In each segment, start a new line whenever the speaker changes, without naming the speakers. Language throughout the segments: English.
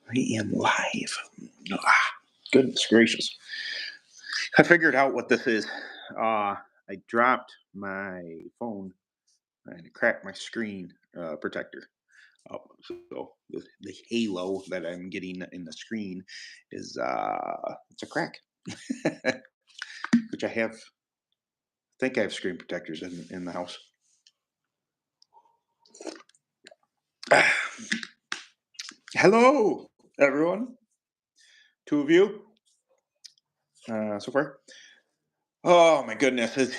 I am live. Goodness gracious. I figured out what this is. I dropped my phone and it cracked my screen protector. So the halo that I'm getting in the screen is it's a crack, which I think I have screen protectors in the house. Hello, everyone. Two of you so far. Oh my goodness, it's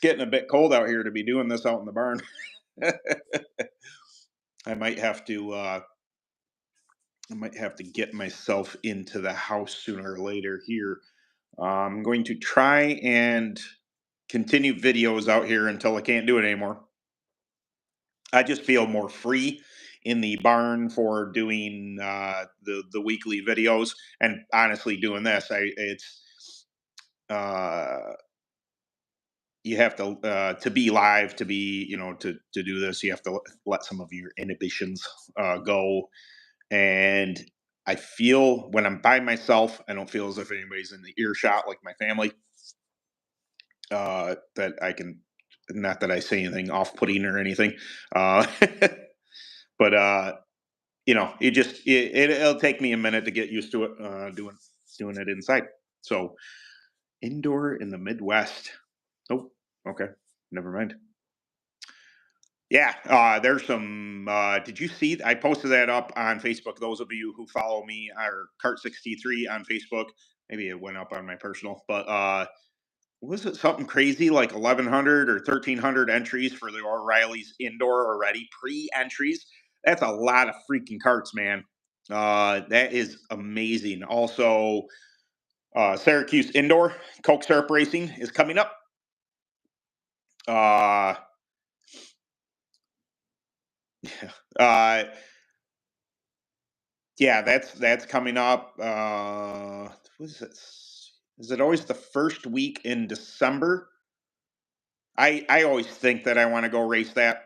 getting a bit cold out here to be doing this out in the barn. I might have to get myself into the house sooner or later here. I'm going to try and continue videos out here until I can't do it anymore. I just feel more free in the barn for doing the weekly videos, and honestly, doing this, it's uh, you have to be live, to be to do this. You have to let some of your inhibitions go. And I feel when I'm by myself, I don't feel as if anybody's in the earshot, like my family. That I can, not that I say anything off-putting or anything, uh, but it'll take me a minute to get used to it. Doing it inside. So indoor in the Midwest. Oh, okay, never mind. Yeah, there's some. Did you see? I posted that up on Facebook. Those of you who follow me are Kart63 on Facebook. Maybe it went up on my personal, but was it something crazy like 1,100 or 1,300 entries for the O'Reilly's indoor already? Pre-entries. That's a lot of freaking carts, man. That is amazing. Also, Syracuse indoor Coke syrup racing is coming up. Uh, uh, Yeah, that's coming up. What is it? Is it always the first week in December? I always think that I want to go race that,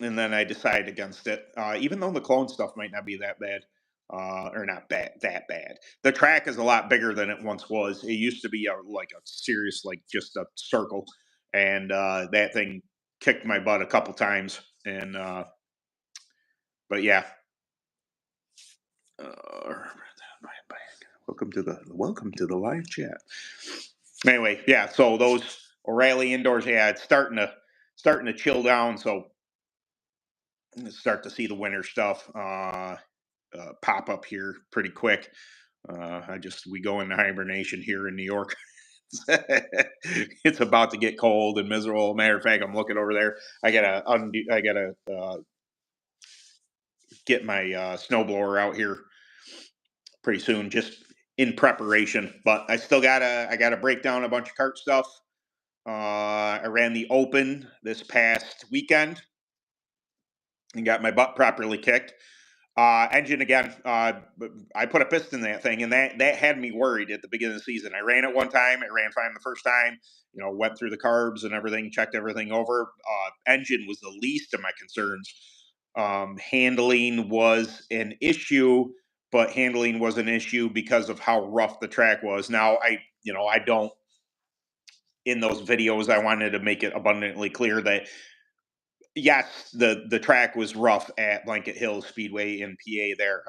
and then I decide against it. Even though the clone stuff might not be that bad, or not that bad. The track is a lot bigger than it once was. It used to be like a serious, like just a circle, and that thing kicked my butt a couple times. And but yeah, uh, welcome to the live chat. Anyway, yeah. So those O'Reilly indoors, yeah, it's starting to chill down. So I'm gonna start to see the winter stuff pop up here pretty quick. We go into hibernation here in New York. It's about to get cold and miserable. Matter of fact, I'm looking over there. I gotta get my snowblower out here pretty soon, just in preparation. But I gotta break down a bunch of cart stuff. I ran the Open this past weekend and got my butt properly kicked. Engine again. I put a piston in that thing, and that had me worried at the beginning of the season. I ran it one time. It ran fine the first time. Went through the carbs and everything, checked everything over. Engine was the least of my concerns. Handling was an issue, but handling was an issue because of how rough the track was. Now, I don't. In those videos, I wanted to make it abundantly clear that yes, the track was rough at Blanket Hill Speedway in PA. There,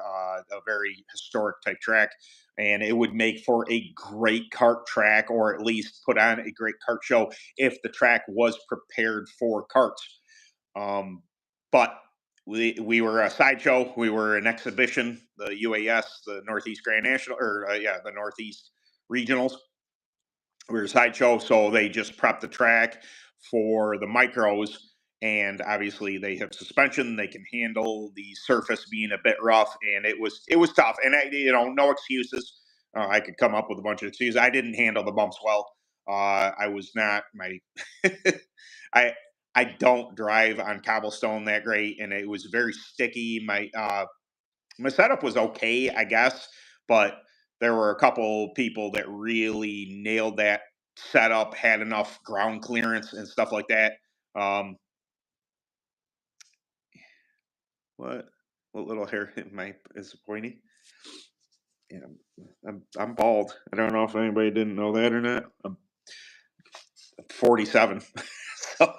a very historic type track, and it would make for a great kart track, or at least put on a great kart show if the track was prepared for karts. But we were a sideshow. We were an exhibition. The UAS, the Northeast Grand National, or the Northeast Regionals. We were a sideshow, so they just prepped the track for the micros, and obviously they have suspension. They can handle the surface being a bit rough, and it was tough. And no excuses. I could come up with a bunch of excuses. I didn't handle the bumps well. I was not my. I I don't drive on cobblestone that great, and it was very sticky. My setup was okay, I guess, but there were a couple people that really nailed that setup, had enough ground clearance and stuff like that. Um, what? What little hair in my is pointy? Yeah, I'm bald. I don't know if anybody didn't know that or not. I'm 47. So,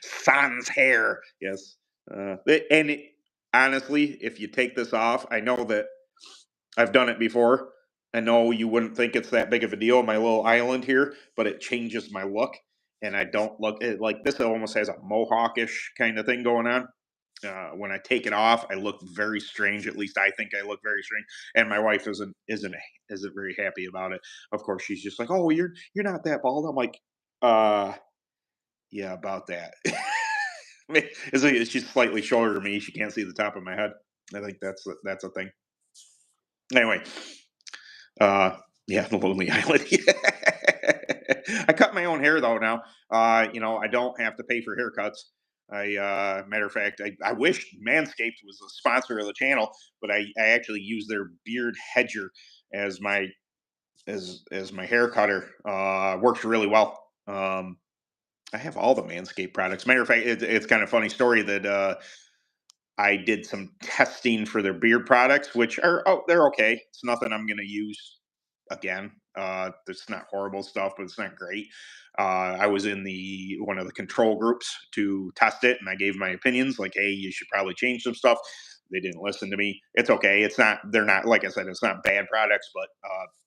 sans hair. Yes. And honestly, if you take this off, I know that I've done it before. I know you wouldn't think it's that big of a deal, my little island here, but it changes my look. And I don't look it, like this. It almost has a mohawkish kind of thing going on. When I take it off, I look very strange. At least I think I look very strange. And my wife isn't very happy about it. Of course, she's just like, "Oh, you're not that bald." I'm like, uh, yeah, about that. She's slightly shorter than me. She can't see the top of my head. I think that's a thing. Anyway, uh, yeah, the Lonely Island. I cut my own hair though now. I don't have to pay for haircuts. Matter of fact, I wish Manscaped was a sponsor of the channel, but I actually use their beard hedger as my hair cutter. Works really well. I have all the Manscaped products. Matter of fact, it's kind of funny story that I did some testing for their beard products, which are they're okay. It's nothing I'm going to use again. It's not horrible stuff, but it's not great. I was in the one of the control groups to test it, and I gave my opinions, like, "Hey, you should probably change some stuff." They didn't listen to me. It's okay. It's not. They're not, like I said. It's not bad products, but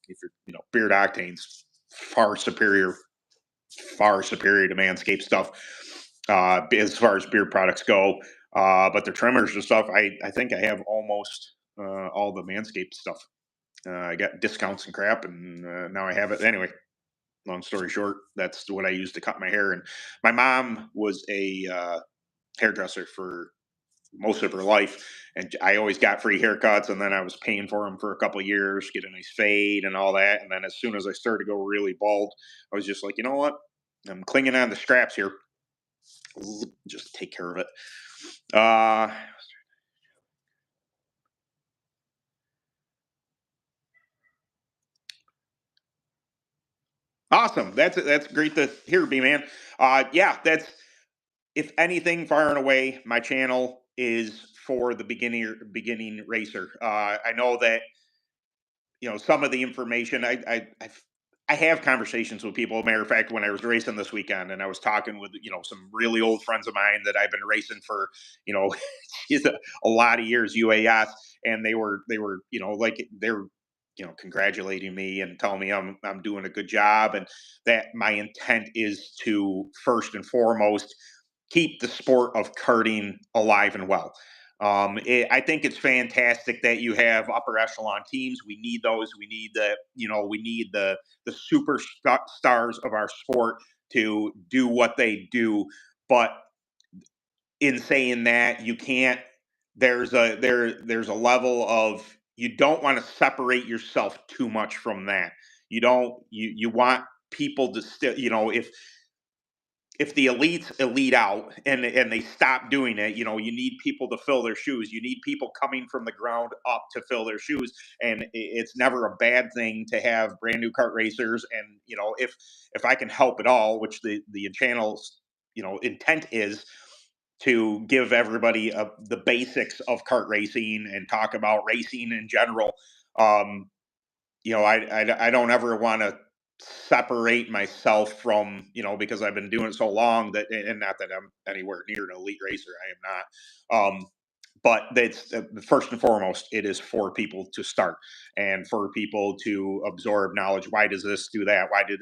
if you're, Beard Octane's far superior, far superior to Manscaped stuff as far as beard products go. But the trimmers and stuff, I think I have almost all the Manscaped stuff. I got discounts and crap, and now I have it. Anyway, long story short, that's what I use to cut my hair. And my mom was a hairdresser for most of her life, and I always got free haircuts. And then I was paying for them for a couple of years, get a nice fade and all that. And then as soon as I started to go really bald, I was just like, you know what? I'm clinging on the straps here. Just take care of it. Uh, awesome. That's great to hear, B man. Yeah, that's if anything, far and away, my channel is for the beginning racer. I know that some of the information I have conversations with people. Matter of fact, when I was racing this weekend, and I was talking with some really old friends of mine that I've been racing for you know a lot of years, UAS, and they were like they're congratulating me and telling me I'm doing a good job, and that my intent is to first and foremost keep the sport of karting alive and well. I think it's fantastic that you have upper echelon teams. We need those. We need the superstars of our sport to do what they do. But in saying that, you can't. There's a level of you don't want to separate yourself too much from that. You don't. You want people to still. If the elites elite out and they stop doing it, you need people to fill their shoes. You need people coming from the ground up to fill their shoes, and it's never a bad thing to have brand new kart racers. And if I can help at all, which the channel's intent is to give everybody the basics of kart racing and talk about racing in general. Um, I don't ever want to separate myself from because I've been doing it so long that, and not that I'm anywhere near an elite racer, I am not. But that's first and foremost, it is for people to start and for people to absorb knowledge. Why does this do that? Why did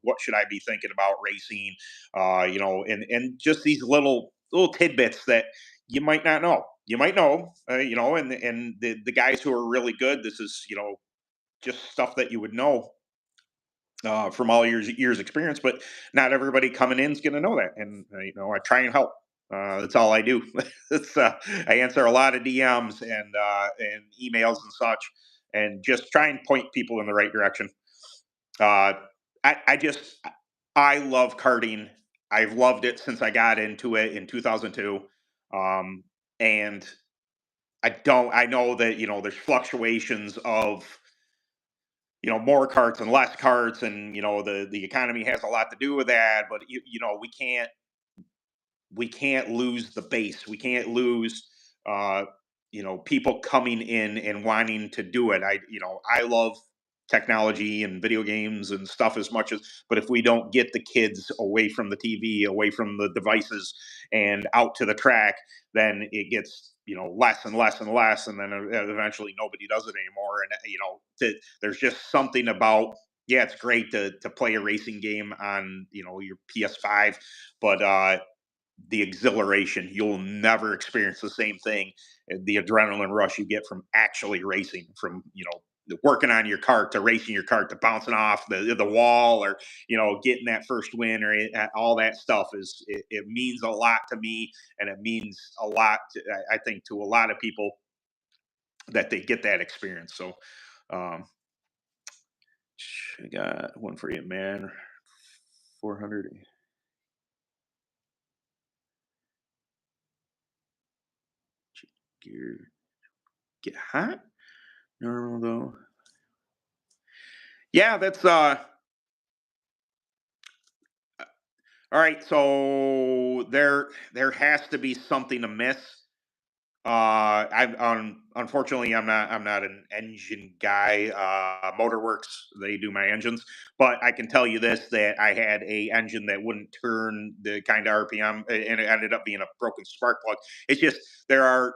what should I be thinking about racing? And just these little tidbits that you might not know. You might know, and the guys who are really good. This is just stuff that you would know from all years experience, but not everybody coming in is going to know that. And I try and help. That's all I do. I answer a lot of DMs and emails and such, and just try and point people in the right direction. Uh, I love karting. I've loved it since I got into it in 2002. Um, and I know that there's fluctuations of more carts and less carts, and the economy has a lot to do with that. But we can't lose the base. We can't lose people coming in and wanting to do it. I love technology and video games and stuff as much as, but if we don't get the kids away from the TV, away from the devices and out to the track, then it gets, less and less and less. And then eventually nobody does it anymore. And, there's just something about, yeah, it's great to play a racing game on, your PS5, but, the exhilaration. You'll never experience the same thing. The adrenaline rush you get from actually racing, from working on your cart to racing your cart to bouncing off the wall, or getting that first win, or all that stuff it means a lot to me, and it means a lot I think to a lot of people that they get that experience. So um, I got one for you, man. 400 gear. Get hot. Normal though. Yeah, that's all right. So there has to be something amiss. Unfortunately, I'm not an engine guy. Motorworks, they do my engines, but I can tell you this: that I had a engine that wouldn't turn the kind of RPM, and it ended up being a broken spark plug. It's just there are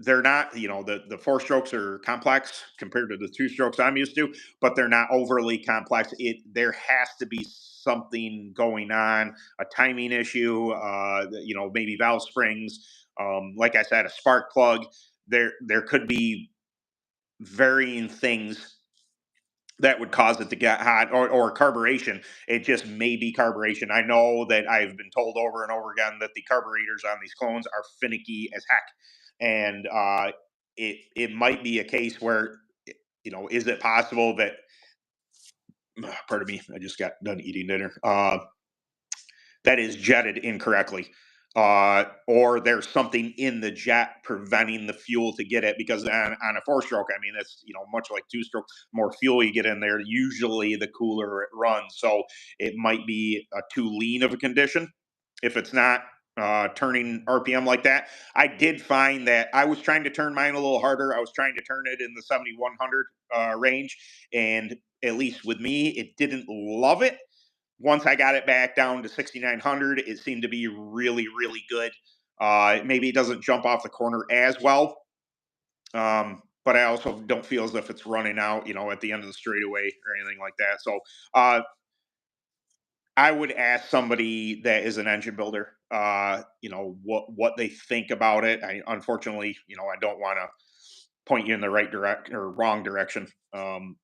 they're not, the four strokes are complex compared to the two strokes I'm used to, but they're not overly complex. There has to be something going on, a timing issue, maybe valve springs, like I said, a spark plug. There could be varying things that would cause it to get hot, or carburation. It just may be carburation. I know that I've been told over and over again that the carburetors on these clones are finicky as heck. And it might be a case where, is it possible that, pardon me, I just got done eating dinner, that is jetted incorrectly, or there's something in the jet preventing the fuel to get it, because on a four stroke, I mean, it's, much like two stroke, more fuel you get in there, usually the cooler it runs. So it might be a too lean of a condition if it's not turning RPM like that. I did find that I was trying to turn mine a little harder. I was trying to turn it in the 7100 range, and at least with me, it didn't love it. Once I got it back down to 6,900, it seemed to be really, really good. Maybe it doesn't jump off the corner as well, but I also don't feel as if it's running out, at the end of the straightaway or anything like that. So uh, I would ask somebody that is an engine builder, what they think about it. Unfortunately, I don't want to point you in the right direction or wrong direction, and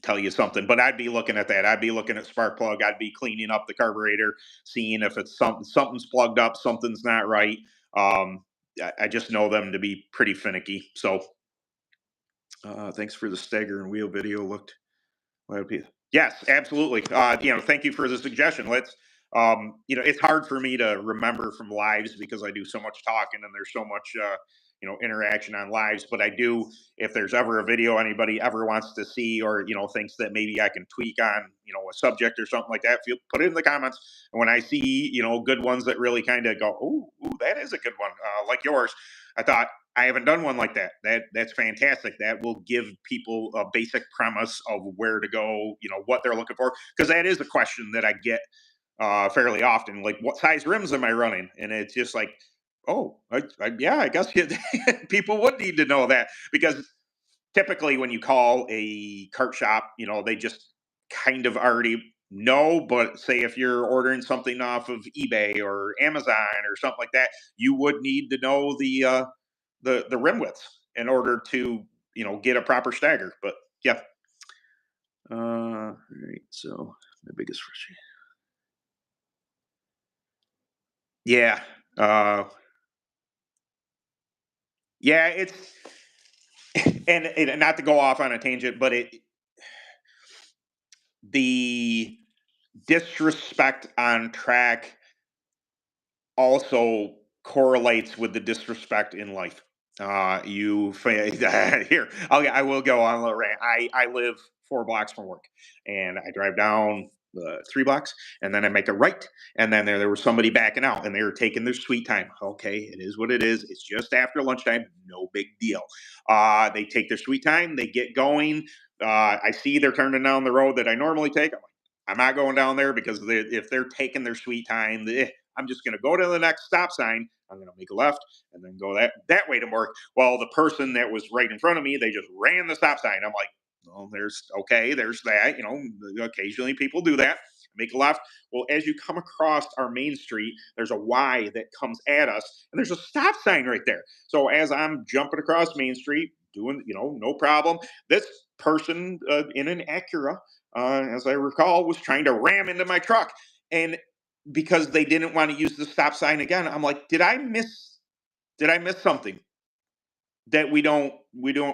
tell you something. But I'd be looking at that. I'd be looking at spark plug. I'd be cleaning up the carburetor, seeing if it's something's plugged up, something's not right. Um, I just know them to be pretty finicky. So thanks for the stagger and wheel video. Looked Yes, absolutely. Thank you for the suggestion. It's hard for me to remember from lives because I do so much talking and there's so much, interaction on lives. But I do, if there's ever a video anybody ever wants to see, or, thinks that maybe I can tweak on, a subject or something like that, put it in the comments. And when I see, good ones that really kind of go, ooh, that is a good one, like yours, I thought, I haven't done one like that. That's fantastic. That will give people a basic premise of where to go, what they're looking for, because that is a question that I get fairly often. Like, what size rims am I running? And it's just like, oh, yeah, I guess people would need to know that, because typically when you call a cart shop, they just kind of already know. But say if you're ordering something off of eBay or Amazon or something like that, you would need to know the rim widths in order to get a proper stagger. But yeah, all right. So the biggest frustration. Yeah, uh, yeah. It's and not to go off on a tangent, but the disrespect on track also correlates with the disrespect in life. Here, I will go on a little rant. I live 4 blocks from work, and I drive down. three blocks, and then I make a right, and then there was somebody backing out, and they were taking their sweet time. Okay, it is what it is. It's just after lunchtime, no big deal. They take their sweet time, they get going. I see they're turning down the road that I normally take. I'm like, I'm not going down there because if they're taking their sweet time, I'm just going to go to the next stop sign. I'm going to make a left and then go that way to work. Well, the person that was right in front of me, they just ran the stop sign. I'm like, well, there's that. Occasionally people do that. Make a left. Well, as you come across our main street, there's a Y that comes at us, and there's a stop sign right there. So as I'm jumping across Main Street, doing, no problem. This person in an Acura, as I recall, was trying to ram into my truck, and because they didn't want to use the stop sign again, I'm like, did I miss something that we don't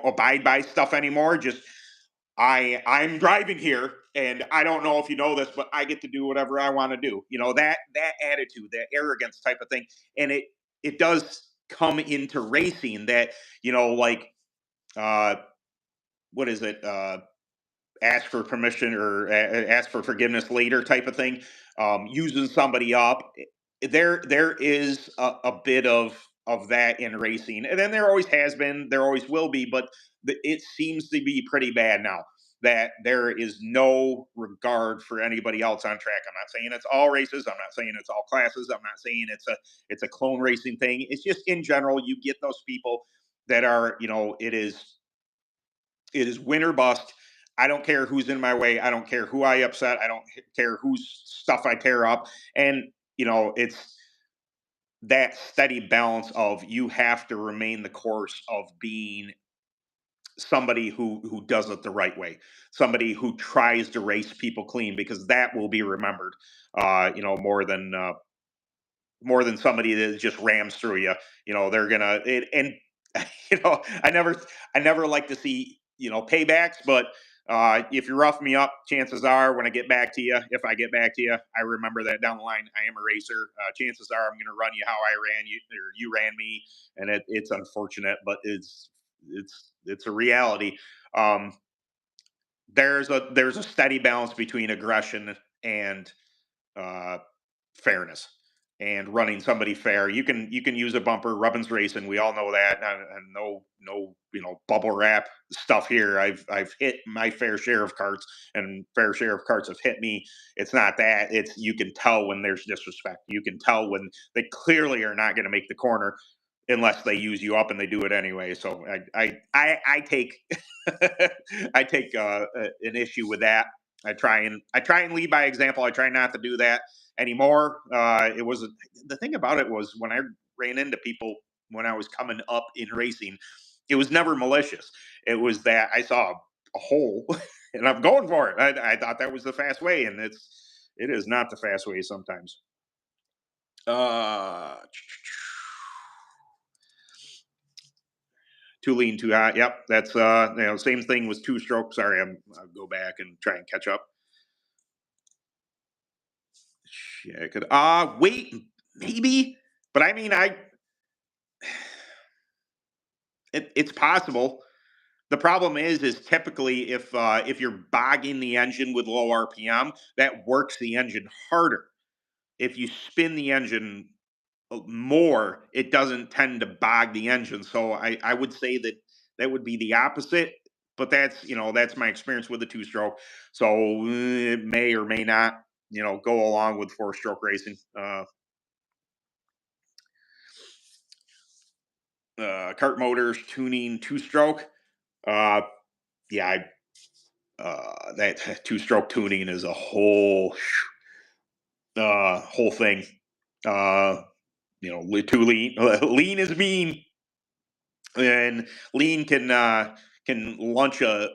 abide by stuff anymore? Just I'm driving here, and I don't know if you know this, but I get to do whatever I want to do. That attitude, that arrogance type of thing, and it does come into racing that like uh what is it, ask for permission or ask for forgiveness later type of thing, using somebody up. There is a bit of that in racing, and then there always has been, there always will be, but it seems to be pretty bad now that there is no regard for anybody else on track. I'm not saying it's all races, I'm not saying it's all classes, I'm not saying it's a clone racing thing. It's just in general, you get those people that are, it is win or bust. I don't care who's in my way. I don't care who I upset. I don't care whose stuff I tear up. And, it's that steady balance of, you have to remain the course of being somebody who does it the right way, somebody who tries to race people clean, because that will be remembered, more than somebody that just rams through you. They're gonna it, and I never like to see paybacks, but if you rough me up, chances are when I get back to you, if I get back to you, I remember that down the line. I am a racer. Chances are I'm going to run you how I ran you, or you ran me, and it's unfortunate, but it's a reality. Um, there's a steady balance between aggression and uh, fairness, and running somebody fair. You can use a bumper. Rubbin's racing. We all know that. And no bubble wrap stuff here. I've hit my fair share of carts, and fair share of carts have hit me. It's not that. It's, you can tell when there's disrespect. You can tell when they clearly are not going to make the corner unless they use you up, and they do it anyway. So I take I take an issue with that. I try and lead by example. I try not to do that anymore. It was the thing about it was, when I ran into people when I was coming up in racing, it was never malicious. It was that I saw a hole and I'm going for it. I thought that was the fast way, and it is not the fast way sometimes. Uh, Too lean, too hot. Yep, that's same thing with two stroke. Sorry, I'll go back and try and catch up. Yeah, I could. Wait, maybe, but I mean, it's possible. The problem is typically, if you're bogging the engine with low RPM, that works the engine harder. If you spin the engine more, it doesn't tend to bog the engine. So I would say that that would be the opposite. But that's my experience with the two stroke. So it may or may not go along with four stroke racing. Kart motors, tuning, two stroke. Uh, yeah, that two stroke tuning is a whole thing. Uh, too lean. Lean is mean, and lean can launch a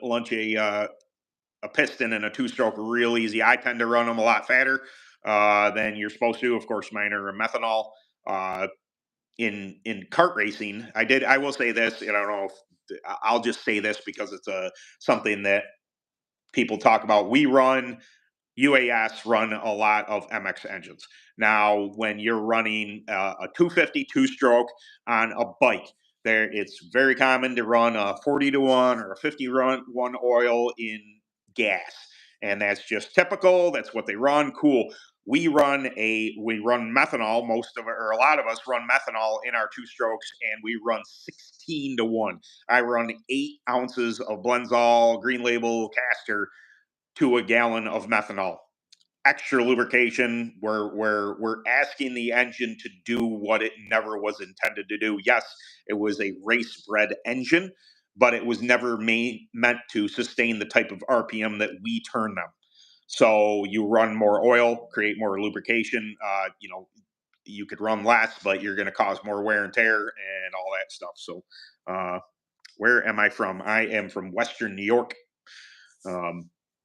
piston in a two stroke real easy. I tend to run them a lot fatter than you're supposed to. Of course, mine are methanol. Uh, in kart racing, I will say this, and I don't know if I'll just say this because it's a something that people talk about. We run UAS run a lot of MX engines. Now, when you're running a 250 stroke on a bike, it's very common to run a 40 to 1 or a 50 1 oil in gas. and that's just typical. That's what they run. Cool. We run methanol. Most of it, or a lot of us, run methanol in our two strokes, and we run 16 to 1. I run 8 ounces of Blenzol Green Label Caster to a gallon of methanol. Extra lubrication. We're asking the engine to do what it never was intended to do. Yes, it was a race bred engine, but it was never meant to sustain the type of RPM that we turn them. So you run more oil, create more lubrication. You could run less, but you're going to cause more wear and tear and all that stuff. So, where am I from? I am from Western New York.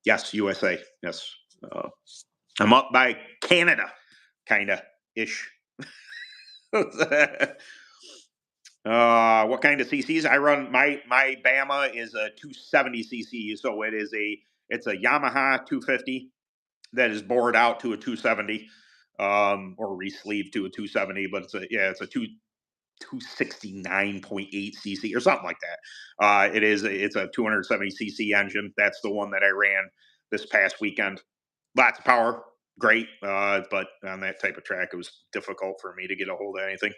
Yes, USA. Yes. I'm up by Canada, kind of ish. What kind of CCs I run? My Bama is a 270 cc, so it's a Yamaha 250 that is bored out to a 270, or re-sleeved to a 270, but it's a 269.8 cc or something like that. It's a 270 cc engine. That's the one that I ran this past weekend. Lots of power, great, but on that type of track, it was difficult for me to get a hold of anything.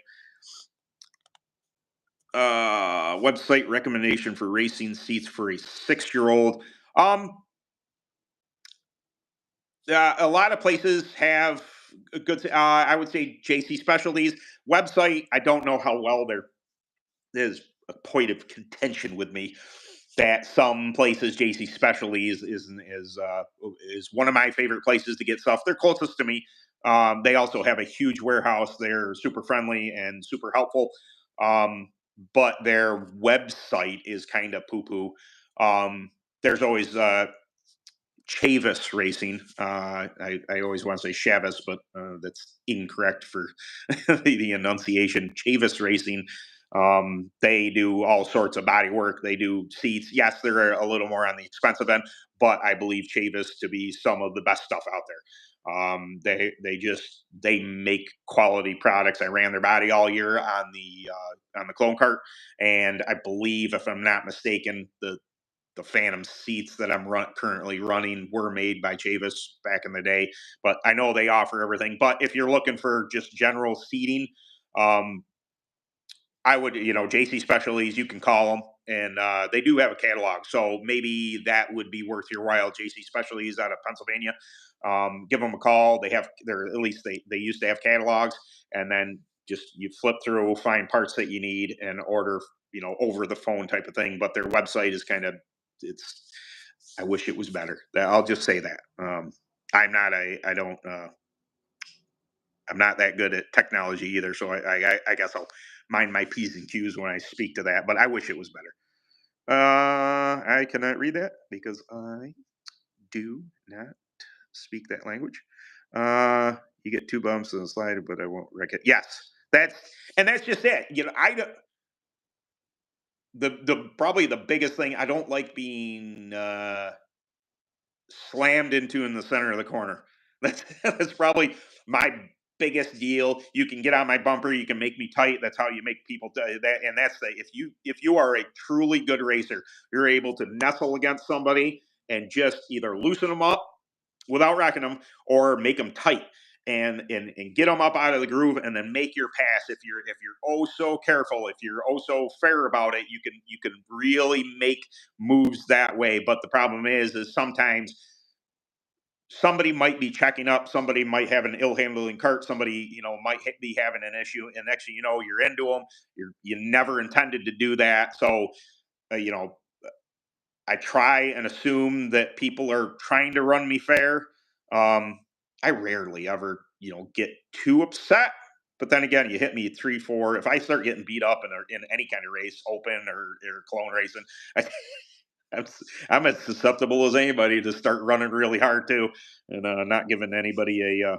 Website recommendation for racing seats for a 6-year-old. A lot of places have a good. I would say JC Specialties website. I don't know how well there's a point of contention with me that some places JC Specialties is one of my favorite places to get stuff. They're closest to me. They also have a huge warehouse. They're super friendly and super helpful. But their website is kind of poo poo. There's always Chavis Racing. I always want to say Chavis, but that's incorrect for the enunciation. Chavis Racing. They do all sorts of body work. They do seats. Yes, they're a little more on the expensive end, but I believe Chavis to be some of the best stuff out there. They make quality products. I ran their body all year on the clone cart, and I believe, if I'm not mistaken, the Phantom seats that I'm currently running were made by Chavis back in the day. But I know they offer everything. But if you're looking for just general seating, um, I would, JC Specialties, you can call them, and they do have a catalog. So maybe that would be worth your while. JC Specialties out of Pennsylvania. Give them a call. At least they used to have catalogs, and then just you flip through, find parts that you need, and order, over the phone type of thing. But their website is it's. I wish it was better. I'll just say that. I don't. I'm not that good at technology either, so I guess I'll mind my p's and q's when I speak to that. But I wish it was better. I cannot read that because I do not speak that language. You get 2 bumps on the slide, but I won't wreck it. Yes, that's just it. I don't. The probably the biggest thing, I don't like being slammed into in the center of the corner. That's probably my biggest deal. You can get on my bumper, you can make me tight. That's how you make people that. And that's if you are a truly good racer, you're able to nestle against somebody and just either loosen them up without wrecking them or make them tight. And get them up out of the groove and then make your pass. If you're oh so careful, if you're oh so fair about it, you can really make moves that way. But the problem is sometimes somebody might be checking up, somebody might have an ill handling cart, somebody might be having an issue, and next thing you know, you're into them. You never intended to do that. So uh, you know I try and assume that people are trying to run me fair. I rarely ever get too upset. But then again, you hit me 3 4. If I start getting beat up in any kind of race, open or clone racing, I, I'm, I'm as susceptible as anybody to start running really hard too, and not giving anybody a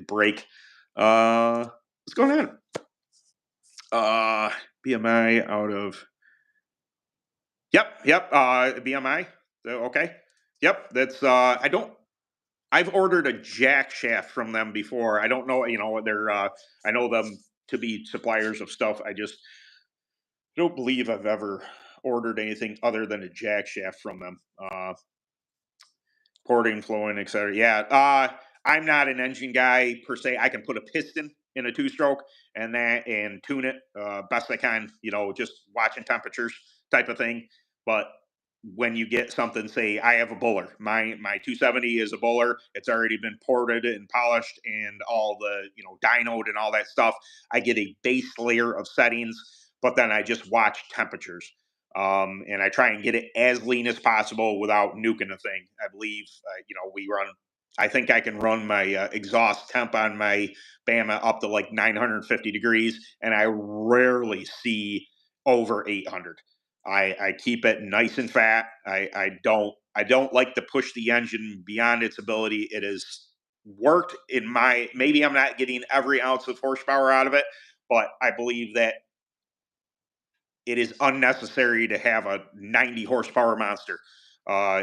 break. What's going on? BMI out of yep. BMI. So, okay. Yep. That's I don't. I've ordered a jack shaft from them before. I don't know. They're. I know them to be suppliers of stuff. I just don't believe I've ever ordered anything other than a jack shaft from them. porting, flowing, etc. Yeah. I'm not an engine guy per se. I can put a piston in a two stroke and tune it best I can. Just watching temperatures type of thing. But when you get something, say I have a Buller, my 270 is a Buller. It's already been ported and polished and all the dynoed and all that stuff. I get a base layer of settings, but then I just watch temperatures. And I try and get it as lean as possible without nuking the thing. I believe, we run. I think I can run my exhaust temp on my Bama up to like 950 degrees, and I rarely see over 800. I keep it nice and fat. I don't like to push the engine beyond its ability. It has worked in my, maybe I'm not getting every ounce of horsepower out of it, but I believe that it is unnecessary to have a 90 horsepower monster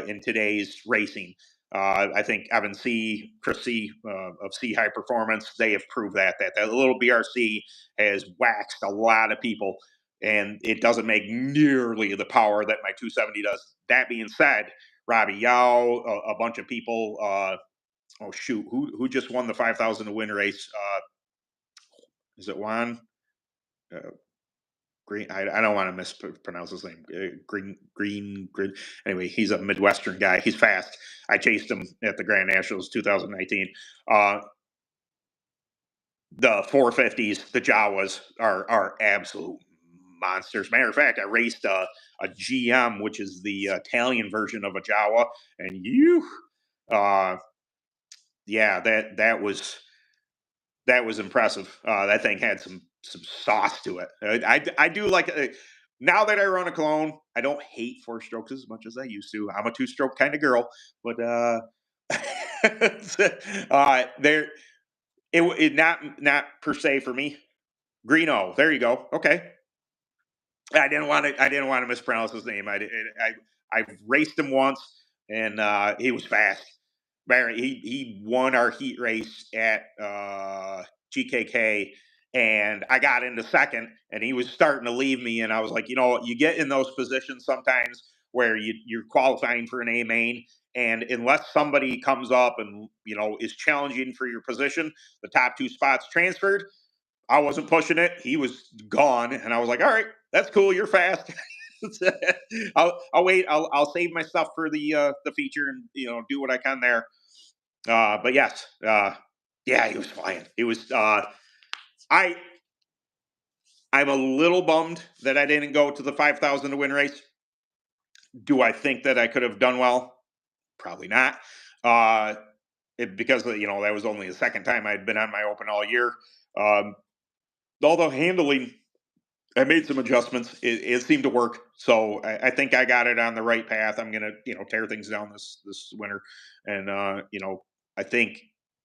in today's racing. I think Evan C, Chris C of C High Performance, they have proved that little BRC has waxed a lot of people, and it doesn't make nearly the power that my 270 does. That being said, Robbie Yao, a bunch of people. Oh shoot, who just won the 5,000 to win race? Is it Juan? Uh, Green. I don't want to mispronounce his name. Green. Anyway, he's a Midwestern guy. He's fast. I chased him at the Grand Nationals 2019. Uh, the 450s, the Jawas are absolute monsters. Matter of fact, I raced a GM, which is the Italian version of a Jawa, and uh, yeah, that was impressive. That thing had some sauce to it. I do like now that I run a clone. I don't hate four strokes as much as I used to. I'm a two stroke kind of girl, but there it not per se for me. Greeno, there you go. Okay, I didn't want to mispronounce his name. I raced him once, and he was fast. Barry, he won our heat race at GKK, and I got into second, and he was starting to leave me, and I was like, you get in those positions sometimes where you're qualifying for an A main, and unless somebody comes up and is challenging for your position, the top two spots transferred. I wasn't pushing it. He was gone, and I was like, "All right, that's cool. You're fast. I'll wait. I'll save my stuff for the feature and do what I can there." But yes, yeah, he was flying. He was. I I'm a little bummed that I didn't go to the 5,000 to win race. Do I think that I could have done well? Probably not. Uh, because that was only the second time I'd been on my open all year. Um, although handling I made some adjustments. It seemed to work, so I think I got it on the right path. I'm gonna, tear things down this winter, and I think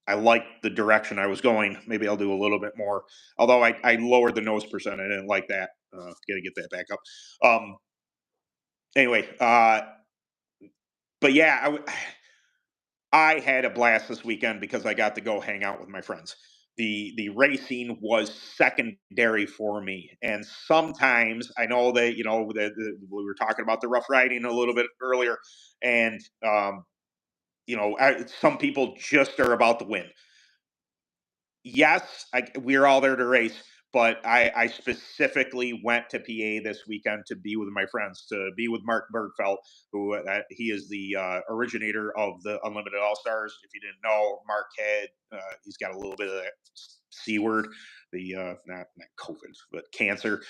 I like the direction I was going. Maybe I'll do a little bit more. Although I lowered the nose percent, I didn't like that. Got to get that back up. Anyway, but yeah, I had a blast this weekend because I got to go hang out with my friends. The racing was secondary for me, and sometimes I know that we were talking about the rough riding a little bit earlier, and some people just are about the win. Yes, we're all there to race, but I specifically went to PA this weekend to be with my friends, to be with Mark Bergfeld, who he is the originator of the Unlimited All Stars. If you didn't know, Mark had he's got a little bit of that C word, the not COVID, but cancer.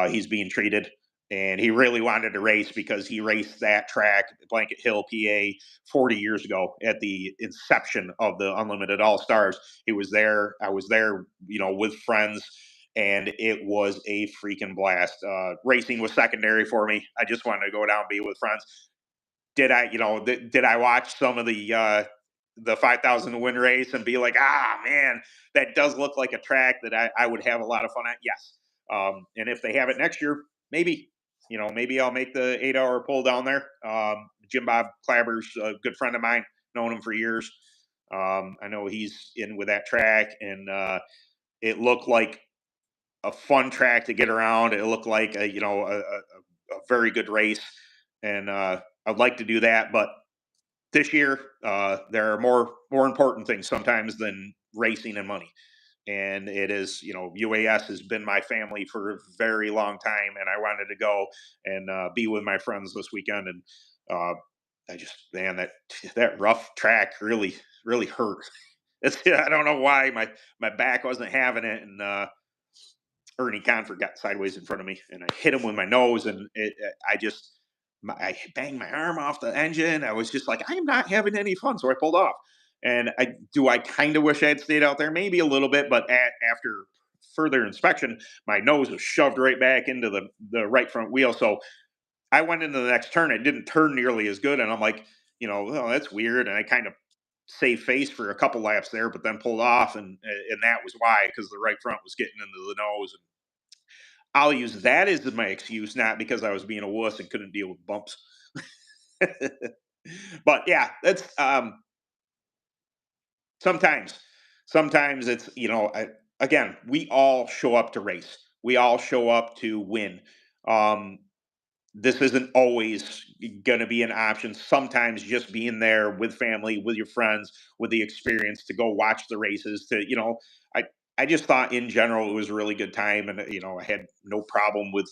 He's being treated. And he really wanted to race because he raced that track, Blanket Hill, PA, 40 years ago at the inception of the Unlimited All Stars. He was there. I was there, with friends, and it was a freaking blast. Racing was secondary for me. I just wanted to go down and be with friends. Did I watch some of the 5,000 to win race and be like, man, that does look like a track that I would have a lot of fun at? Yes. And if they have it next year, maybe I'll make the 8 hour pull down there. Jim Bob Clabber's a good friend of mine, known him for years. I know he's in with that track, and it looked like a fun track to get around. It looked like a very good race, and I'd like to do that. But this year, there are more important things sometimes than racing and money. And it is, UAS has been my family for a very long time, and I wanted to go and be with my friends this weekend. And uh, I just, man, that rough track really hurt. I don't know why my back wasn't having it, and Ernie Confer got sideways in front of me, and I hit him with my nose, and I just I banged my arm off the engine. I was just like, I am not having any fun, so I pulled off. And I kind of wish I had stayed out there, maybe a little bit, but after further inspection, my nose was shoved right back into the right front wheel. So I went into the next turn. It didn't turn nearly as good, and I'm like, oh, that's weird. And I kind of saved face for a couple laps there, but then pulled off, and that was why, because the right front was getting into the nose. And I'll use that as my excuse, not because I was being a wuss and couldn't deal with bumps. But yeah, that's sometimes. Sometimes it's again, we all show up to race. We all show up to win. Um, this isn't always going to be an option. Sometimes just being there with family, with your friends, with the experience to go watch the races. I I just thought in general it was a really good time, and I had no problem with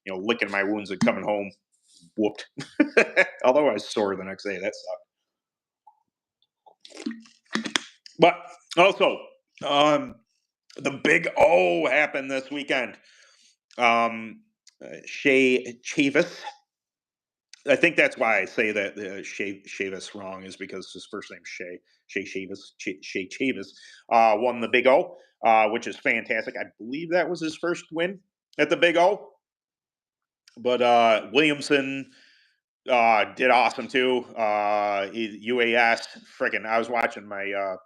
licking my wounds and coming home whooped. Although I was sore the next day, that sucked. But also, um, the big O happened this weekend. Shay Chavis, I think that's why I say that Chavis wrong, is because his first name's Shay Chavis. Shay Chavis won the Big O, which is fantastic. I believe that was his first win at the Big O. But Williamson did awesome too. UAS, freaking! I was watching my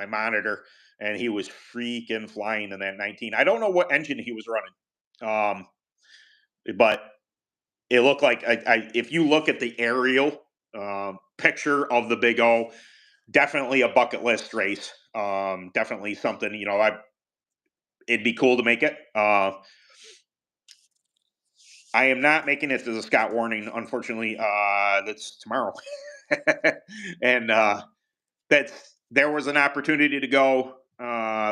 monitor, and he was freaking flying in that 19. I don't know what engine he was running, but it looked like if you look at the aerial picture of the Big O, definitely a bucket list race. Definitely something it'd be cool to make it. I am not making it to the Scott Warning, unfortunately. That's tomorrow, and there was an opportunity to go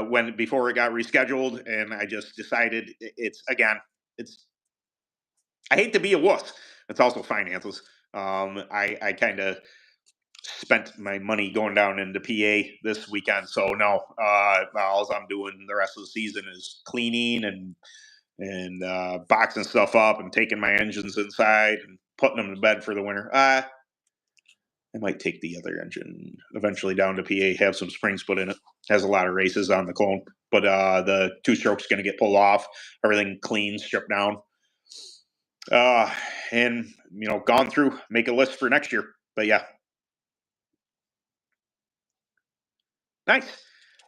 when before it got rescheduled, and I just decided it's I hate to be a wuss. It's also finances. I kind of spent my money going down into PA this weekend, so no. All I'm doing the rest of the season is cleaning and boxing stuff up and taking my engines inside and putting them to bed for the winter. I might take the other engine eventually down to PA, have some springs put in it. Has a lot of races on the clone, but the two stroke's going to get pulled off, everything clean, stripped down, uh, and gone through. Make a list for next year. But yeah, nice.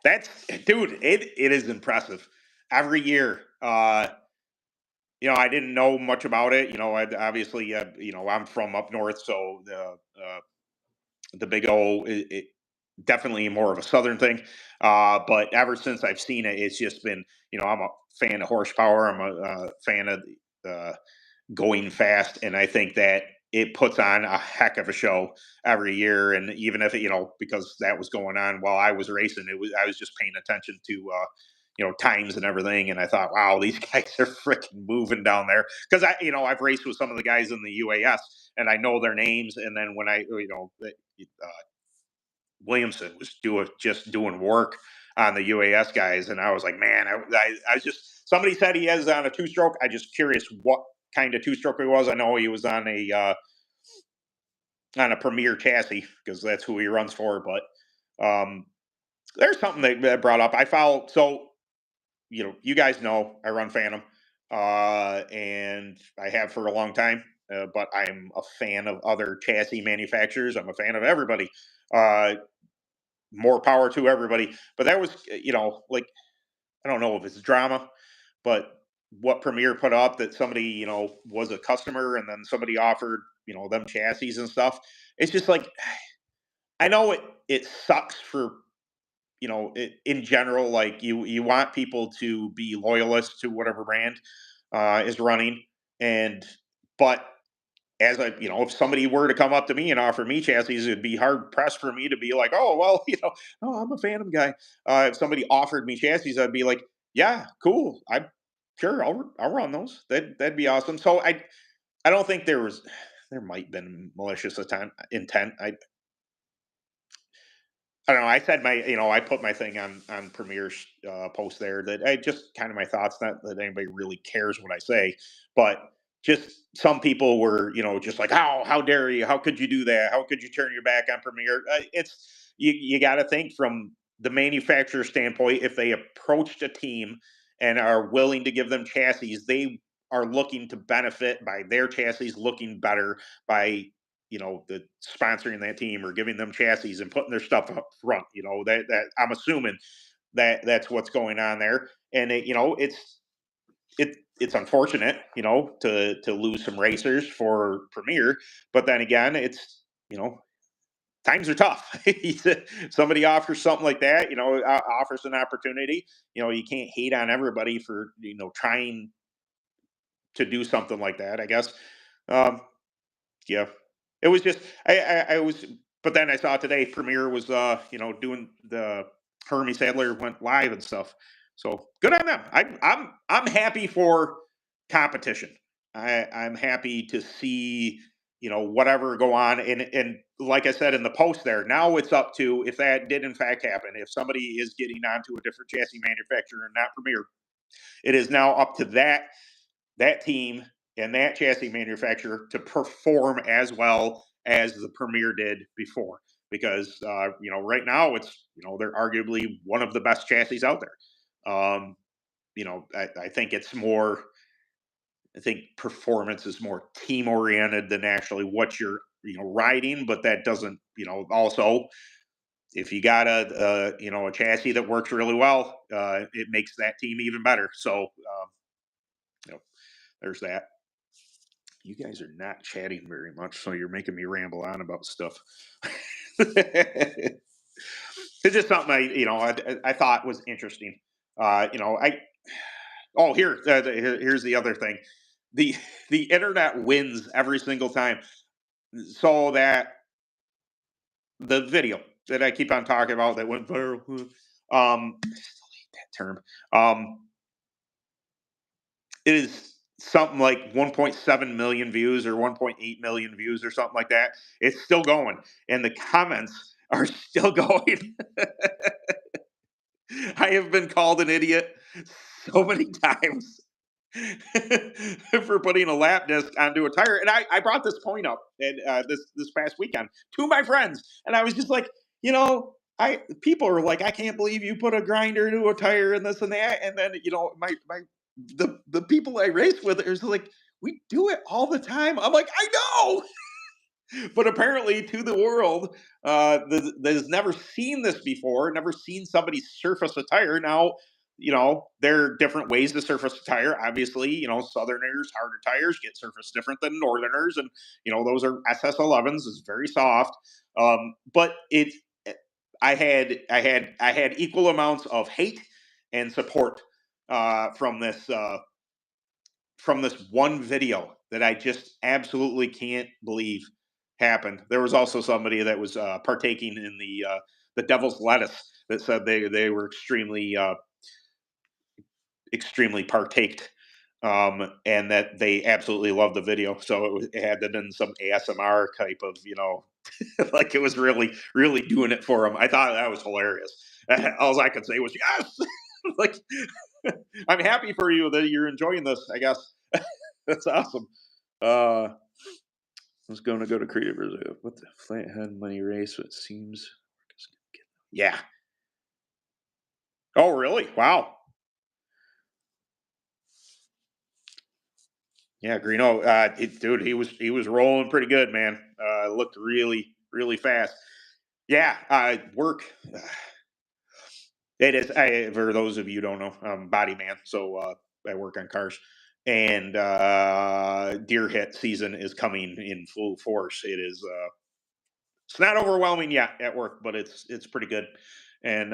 That's dude. It is impressive every year. I didn't know much about it. I obviously, I'm from up north, so the Big O, definitely more of a southern thing. But ever since I've seen it, it's just been, I'm a fan of horsepower. I'm a fan of uh, going fast, and I think that it puts on a heck of a show every year. And even if because that was going on while I was racing, I was just paying attention to times and everything, and I thought, wow, these guys are freaking moving down there, because I've raced with some of the guys in the UAS, and I know their names. And then when Williamson was just doing work on the UAS guys, and I was like, man, I just, somebody said he has on a two stroke. I just curious what kind of two stroke he was. I know he was on a Premier chassis, because that's who he runs for. But there's something that brought up. I follow, so you guys know I run Phantom, and I have for a long time. But I'm a fan of other chassis manufacturers. I'm a fan of everybody. Uh, More power to everybody. But that was, like, I don't know if it's drama, but what Premier put up, that somebody, was a customer, and then somebody offered, them chassis and stuff. It's just like, I know it sucks for, in general, like, you want people to be loyalists to whatever brand is running, and but as I, if somebody were to come up to me and offer me chassis, it'd be hard pressed for me to be like, oh, well, oh, I'm a Phantom guy. If somebody offered me chassis, I'd be like, yeah, cool. I'm sure I'll run those. That'd be awesome. So I don't think there might have been malicious intent. I don't know. I said I put my thing on Premier's post there that I just kind of my thoughts. Not that anybody really cares what I say, but just some people were, just like, how dare you? How could you do that? How could you turn your back on Premier? It's you got to think from the manufacturer standpoint. If they approached a team and are willing to give them chassis, they are looking to benefit by their chassis looking better by the sponsoring that team or giving them chassis and putting their stuff up front. That I'm assuming that's what's going on there, and it's unfortunate, to lose some racers for Premier, but then again, it's times are tough. Somebody offers something like that, offers an opportunity. You can't hate on everybody for trying to do something like that. I guess. Um, Yeah. It was just I was but then I saw today Premiere was doing the Hermie Sadler went live and stuff. So good on them. I'm happy for competition. I'm happy to see, whatever go on and like I said in the post there, now it's up to if that did in fact happen, if somebody is getting onto a different chassis manufacturer and not Premier, it is now up to that team and that chassis manufacturer to perform as well as the Premier did before. Because right now it's they're arguably one of the best chassis out there. I think it's more. I think performance is more team oriented than actually what you're riding. But that doesn't also if you got a chassis that works really well, it makes that team even better. So you know, there's that. You guys are not chatting very much, so you're making me ramble on about stuff. It's just something I thought was interesting. I here's the other thing. The the internet wins every single time. So that the video that I keep on talking about that went viral, I still hate that term. It is something like 1.7 million views or 1.8 million views or something like that. It's still going, and the comments are still going. I have been called an idiot so many times for putting a lap disc onto a tire, and I brought this point up and this past weekend to my friends, and I was just like, I people are like, I can't believe you put a grinder to a tire and this and that, and then the people I race with is like, we do it all the time. I'm like, I know, but apparently to the world that has never seen this before, never seen somebody surface a tire. Now, there are different ways to surface a tire. Obviously, Southerners, harder tires get surfaced different than Northerners, and those are SS11s. Is very soft, but I had equal amounts of hate and support from this one video that I just absolutely can't believe happened. There was also somebody that was partaking in the devil's lettuce that said they were extremely partaked, and that they absolutely loved the video. So it had to been some ASMR type of like it was really doing it for them. I thought that was hilarious. All I could say was yes. Like I'm happy for you that you're enjoying this. I guess that's awesome. I was going to go to Creative Reserve. What the flathead money race? It seems. Yeah. Oh, really? Wow. Yeah, Greeno. Dude, he was rolling pretty good, man. Looked really fast. Yeah. Work. It is. For those of you who don't know, I'm body man, so I work on cars. And deer hit season is coming in full force. It's not overwhelming yet at work, but it's pretty good. And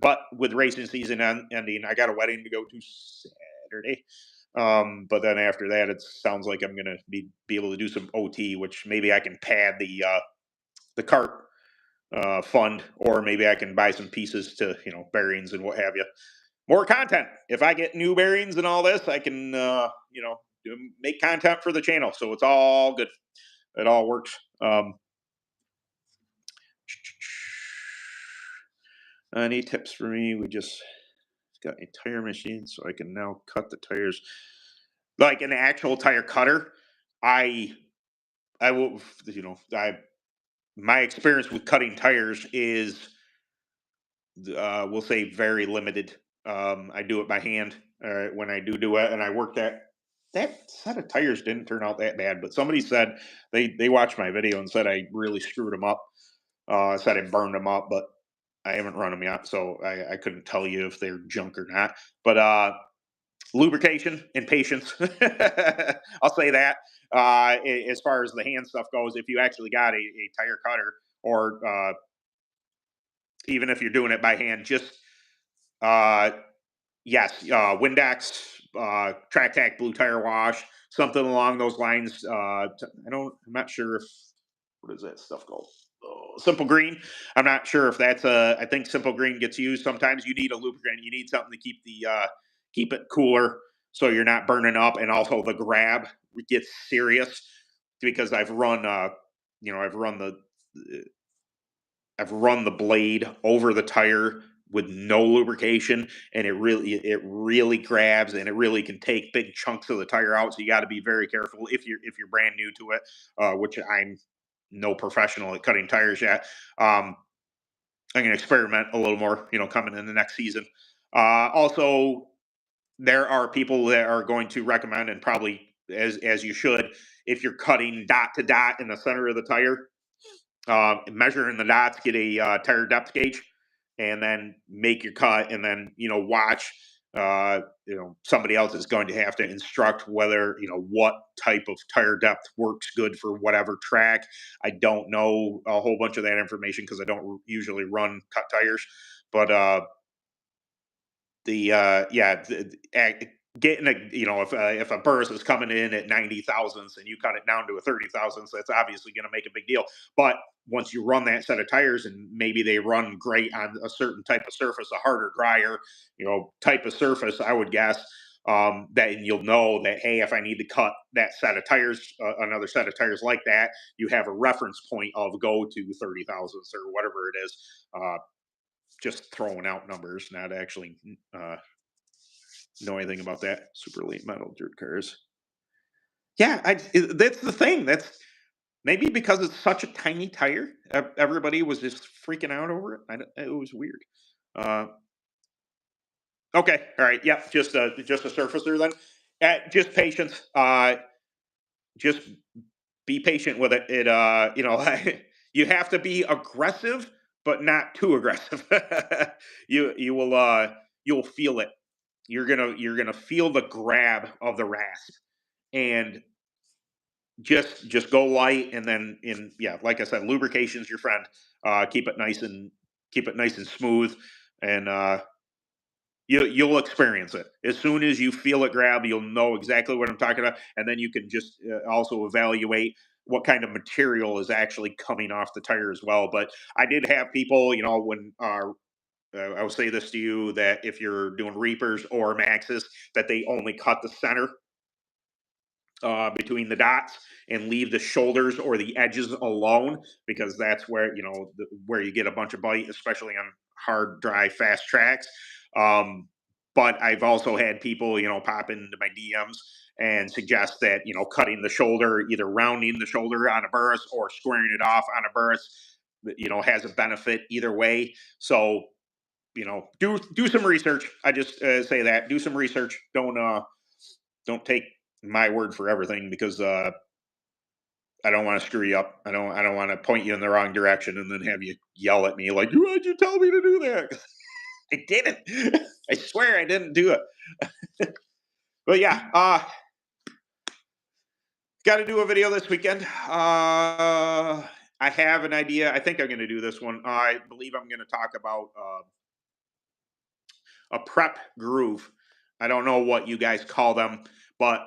but with racing season ending, I got a wedding to go to Saturday. But then after that, it sounds like I'm gonna be able to do some OT, which maybe I can pad the cart fund, or maybe I can buy some pieces to, bearings and what have you. More content. If I get new bearings and all this, I can make content for the channel. So it's all good. It all works. Any tips for me? We just got a tire machine, so I can now cut the tires like an actual tire cutter. I I will, I my experience with cutting tires is, we'll say, very limited. I do it by hand when I do it, and I work that set of tires didn't turn out that bad. But somebody said they watched my video and said I really screwed them up. Said I burned them up, but I haven't run them yet, so I couldn't tell you if they're junk or not. But lubrication and patience. I'll say that. As far as the hand stuff goes, if you actually got a tire cutter, or even if you're doing it by hand, just uh, yes, Windex, Track Tack Blue Tire Wash, something along those lines. I'm not sure if, what is that stuff called? Oh, Simple Green. I'm not sure if that's I think Simple Green gets used. Sometimes you need a lubricant. You need something to keep it cooler, so you're not burning up, and also the grab gets serious, because I've run the blade over the tire with no lubrication, and it really grabs, and it really can take big chunks of the tire out. So you got to be very careful if you're brand new to it, which I'm no professional at cutting tires yet. I'm going to experiment a little more, coming in the next season. Also, there are people that are going to recommend, and probably as you should, if you're cutting dot to dot in the center of the tire, measure in the dots, get a tire depth gauge, and then make your cut, and then watch. Somebody else is going to have to instruct whether what type of tire depth works good for whatever track. I don't know a whole bunch of that information because I don't usually run cut tires, but the yeah getting a if a burst is coming in at 90 thousandths and you cut it down to a 30 thousandths, that's obviously going to make a big deal. But once you run that set of tires, and maybe they run great on a certain type of surface, a harder, drier type of surface, I would guess, that you'll know that, hey, if I need to cut that set of tires, another set of tires like that, you have a reference point of go to 30 thousandths or whatever it is. Just throwing out numbers, not actually know anything about that. Super late metal dirt cars. Yeah, that's the thing. That's maybe because it's such a tiny tire. Everybody was just freaking out over it. It was weird. Uh, okay, all right. Yep, just a surfacer then. Just patience. Just be patient with it. You have to be aggressive, but not too aggressive. You'll feel it. You're gonna feel the grab of the rasp, and just go light, and then, like I said, lubrication's your friend. Keep it nice and smooth, and you'll experience it as soon as you feel it grab. You'll know exactly what I'm talking about, and then you can just also evaluate what kind of material is actually coming off the tire as well. But I did have people, when I will say this to you, that if you're doing reapers or maxes, that they only cut the center between the dots, and leave the shoulders or the edges alone, because that's where where you get a bunch of bite, especially on hard, dry, fast tracks. Um, but I've also had people pop into my DMs and suggest that cutting the shoulder, either rounding the shoulder on a burst or squaring it off on a burst, has a benefit either way. So do some research. I just say that, do some research. Don't take my word for everything, because I don't want to screw you up. I don't want to point you in the wrong direction and then have you yell at me like, "Why'd you tell me to do that?" I didn't. I swear I didn't do it. But yeah, got to do a video this weekend. I have an idea. I think I'm going to do this one. I believe I'm going to talk about a prep groove. I don't know what you guys call them. but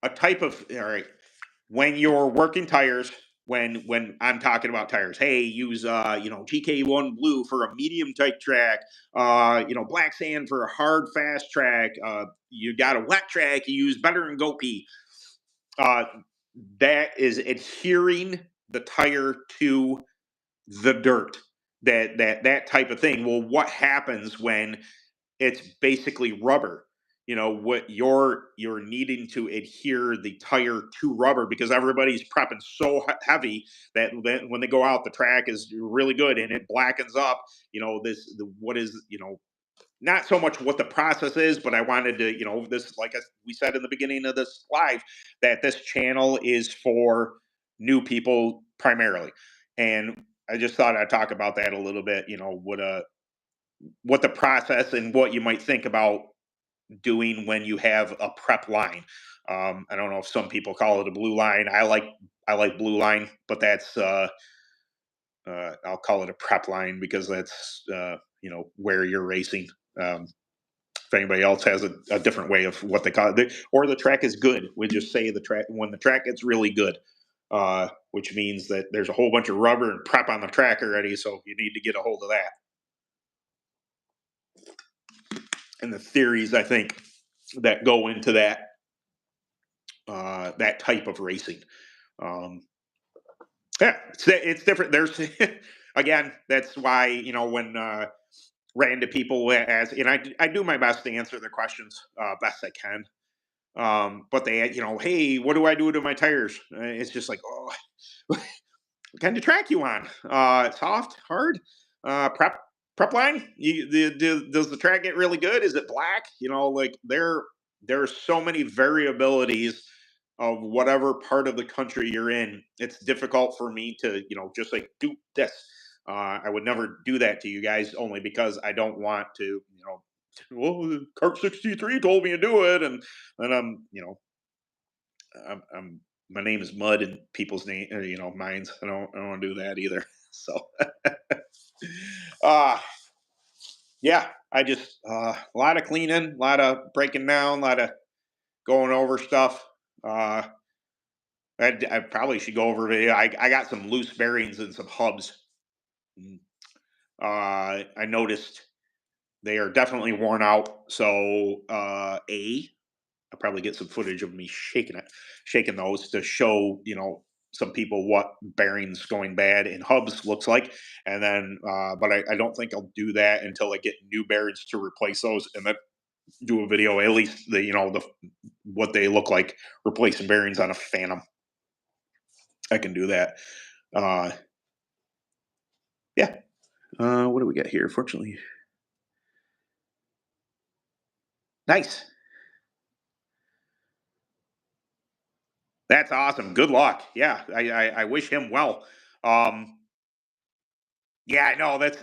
a type of, all right, when you're working tires, when I'm talking about tires, hey, use GK1 blue for a medium type track, black sand for a hard fast track. You got a wet track, you use better than GoP. Uh, that is adhering the tire to the dirt. That type of thing. Well, what happens when it's basically rubber? What you're needing to adhere the tire to rubber, because everybody's prepping so heavy that when they go out, the track is really good and it blackens up. What is, not so much what the process is, but I wanted to, this, like we said in the beginning of this live, that this channel is for new people primarily. And I just thought I'd talk about that a little bit, what the process and what you might think about doing when you have a prep line. I don't know if some people call it a blue line. I like blue line, but that's I'll call it a prep line because that's where you're racing. If anybody else has a different way of what they call it, or the track is good, we just say the track, when the track gets really good, which means that there's a whole bunch of rubber and prep on the track already, so you need to get a hold of that. And the theories, I think, that go into that type of racing. Um, yeah, it's different. There's again, that's why when random people ask, and I do my best to answer their questions best I can. But they, hey, what do I do to my tires? It's just like, oh, what kind of track you on? Soft, hard, prep line. Does the track get really good? Is it black? Like there's so many variabilities of whatever part of the country you're in. It's difficult for me to, just like do this. I would never do that to you guys, only because I don't want to, well, Kart 63 told me to do it, and then I'm my name is Mud in people's name, minds. I don't want to do that either. So, uh yeah, I just a lot of cleaning, a lot of breaking down, a lot of going over stuff. Uh, I probably should go over it. I got some loose bearings and some hubs. Mm. I noticed they are definitely worn out. So, I'll probably get some footage of me shaking those to show, some people what bearings going bad in hubs looks like. And then, but I don't think I'll do that until I get new bearings to replace those, and then do a video, at least what they look like replacing bearings on a Phantom. I can do that. Uh, yeah. What do we got here? Fortunately, nice. That's awesome. Good luck. Yeah, I wish him well. Um, Yeah, I know that's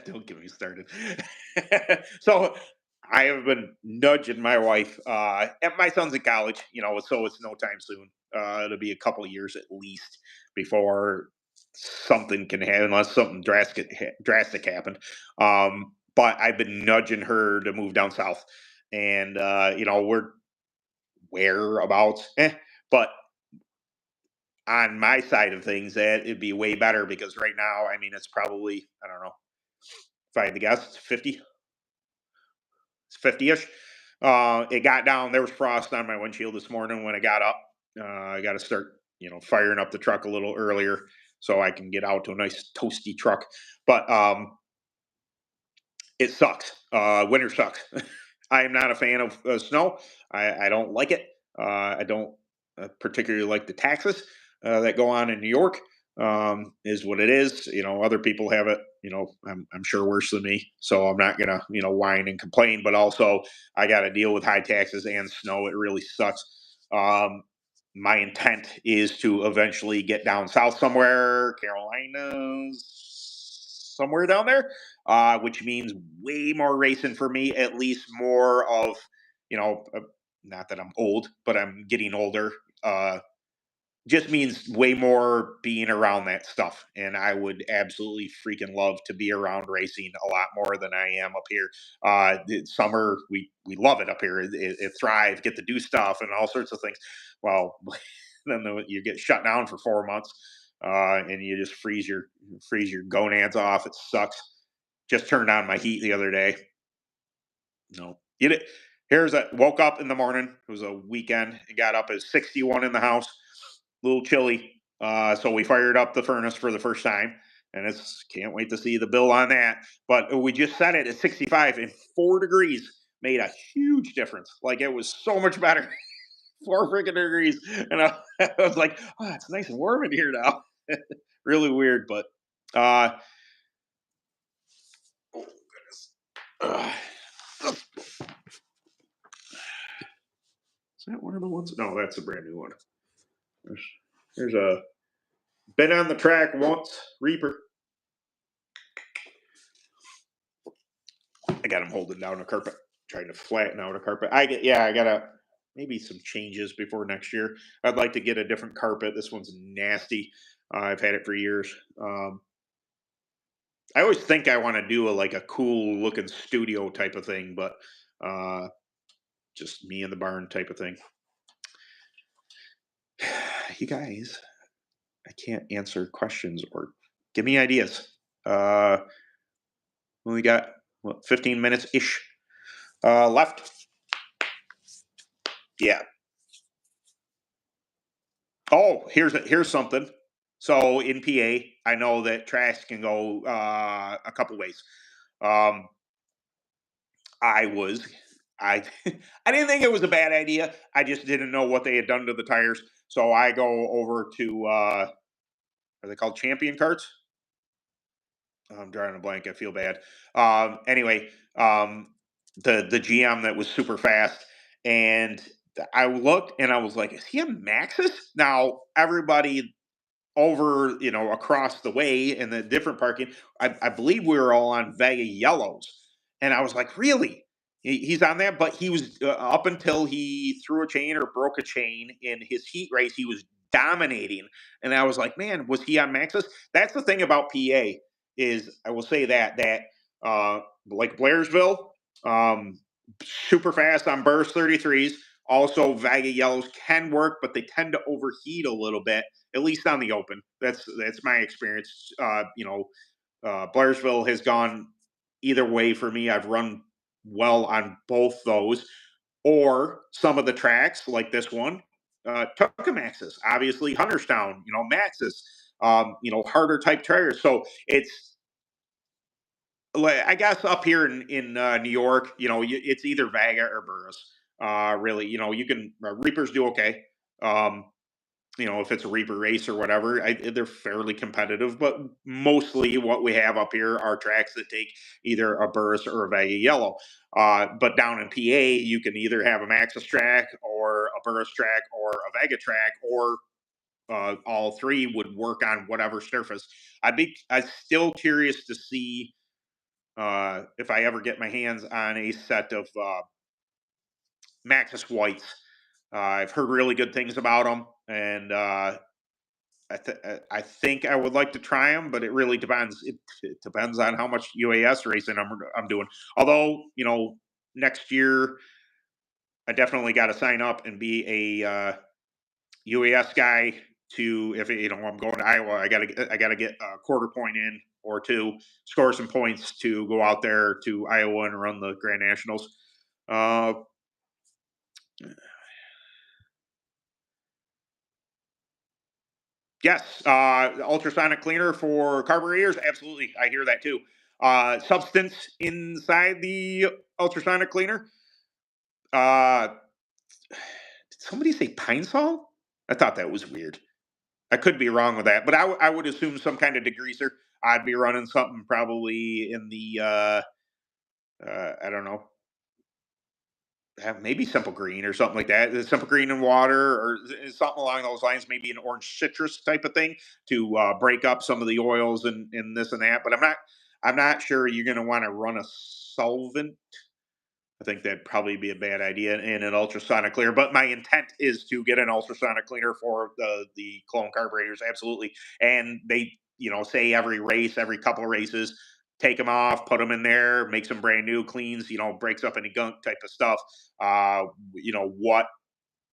don't get me started. So I have been nudging my wife. And my son's in college, so it's no time soon. It'll be a couple of years at least before something can happen, unless something drastic happened. But I've been nudging her to move down south, and we're whereabouts, but on my side of things, that it'd be way better, because right now, I mean, it's probably, I don't know, if I had to guess, it's 50-ish. It got down. There was frost on my windshield this morning when I got up. I got to start, firing up the truck a little earlier so I can get out to a nice toasty truck. But it sucks. Winter sucks. I am not a fan of snow. I don't like it. I don't particularly like the taxes that go on in New York. Is what it is. Other people have it. I'm sure worse than me. So I'm not gonna whine and complain. But also, I got to deal with high taxes and snow. It really sucks. Um, my intent is to eventually get down south somewhere, Carolinas, somewhere down there, which means way more racing for me, at least more of, you know, uh, not that I'm old, but I'm getting older. Uh, just means way more being around that stuff. And I would absolutely freaking love to be around racing a lot more than I am up here. Summer, we love it up here. It thrives, get to do stuff and all sorts of things. Well, then you get shut down for 4 months, and you just freeze your gonads off. It sucks. Just turned on my heat the other day. No, you did. Here's a woke up in the morning. It was a weekend and got up at 61 in the house. A little chilly. So we fired up the furnace for the first time, and it's can't wait to see the bill on that. But we just set it at 65, and 4 degrees made a huge difference. Like it was so much better. 4 freaking degrees, and I was like, "Oh, it's nice and warm in here now." Really weird, but uh, oh goodness. Is that one of the ones? No, that's a brand new one. There's, there's a been on the track once Reaper. I got him holding down a carpet, trying to flatten out a carpet. I gotta maybe some changes before next year. I'd like to get a different carpet. This one's nasty. I've had it for years. I always think I want to do like a cool looking studio type of thing, but uh, just me in the barn type of thing. You guys, I can't answer questions or give me ideas. Uh, we got what, 15 minutes ish left. Yeah. Oh, here's something. So in PA, I know that trash can go a couple ways. Um, I was I I didn't think it was a bad idea. I just didn't know what they had done to the tires. So I go over to are they called champion carts? I'm drawing a blank. I feel bad. Anyway, the GM that was super fast, and I looked and I was like, "Is he a Maxis?" Now everybody over, across the way in the different parking, I believe we were all on Vega Yellows, and I was like, "Really?" He's on that, but he was up until he threw a chain or broke a chain in his heat race. He was dominating, and I was like, "Man, was he on Maxis?" That's the thing about PA is I will say that uh, like Blairsville, um, super fast on burst 33s. Also, Vega Yellows can work, but they tend to overheat a little bit, at least on the open. That's my experience. Blairsville has gone either way for me. I've run well on both those, or some of the tracks like this one. Tuckamaxis, obviously Hunterstown, Maxis, harder type tires. So it's like I guess up here in New York, it's either Vega or Burris. Really, you can Reapers do okay. Um, if it's a Reaper race or whatever, they're fairly competitive. But mostly, what we have up here are tracks that take either a Burris or a Vega Yellow. But down in PA, you can either have a Maxis track or a Burris track or a Vega track, or all three would work on whatever surface. I'm still curious to see if I ever get my hands on a set of Maxis whites. I've heard really good things about them, and I think I would like to try them, but it really depends. It depends on how much UAS racing I'm doing. Although next year I definitely got to sign up and be a UAS guy. To if I'm going to Iowa, I gotta get a quarter point in or two, score some points to go out there to Iowa and run the Grand Nationals. Uh, yes, ultrasonic cleaner for carburetors. Absolutely, I hear that too. Substance inside the ultrasonic cleaner. Uh, did somebody say pine sol? I thought that was weird. I could be wrong with that, but I would assume some kind of degreaser. I'd be running something probably in the I don't know, maybe simple green or something like that. Simple green and water or something along those lines. Maybe an orange citrus type of thing to break up some of the oils and this and that. But I'm not sure you're going to want to run a solvent I think that'd probably be a bad idea in an ultrasonic cleaner. But my intent is to get an ultrasonic cleaner for the clone carburetors, absolutely. And they, say every race, every couple of races, take them off, put them in there, makes them brand new, cleans, breaks up any gunk type of stuff. Uh,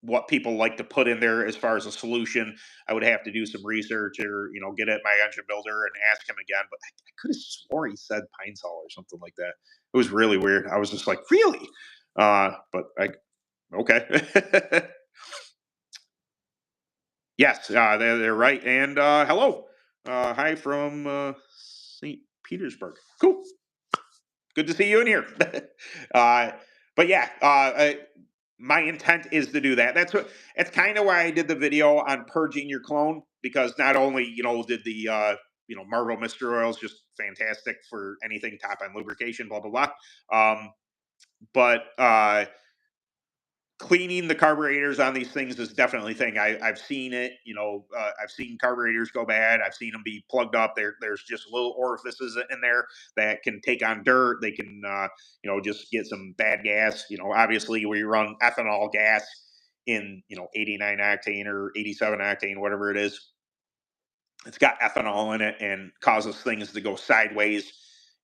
what people like to put in there as far as a solution. I would have to do some research or get at my engine builder and ask him again. But I could have swore he said pine sol or something like that. It was really weird. I was just like, really? But I okay. Yes, they're right. And hello, hi from St. Petersburg. Cool, good to see you in here. uh, but yeah, my intent is to do that. That's kind of why I did the video on purging your clone, because not only did the Marvel Mystery Oil is just fantastic for anything top end lubrication, blah blah blah. But cleaning the carburetors on these things is definitely a thing. I've seen it. I've seen carburetors go bad. I've seen them be plugged up. There's just little orifices in there that can take on dirt. They can, just get some bad gas. Obviously, we run ethanol gas in 89 octane or 87 octane, whatever it is. It's got ethanol in it and causes things to go sideways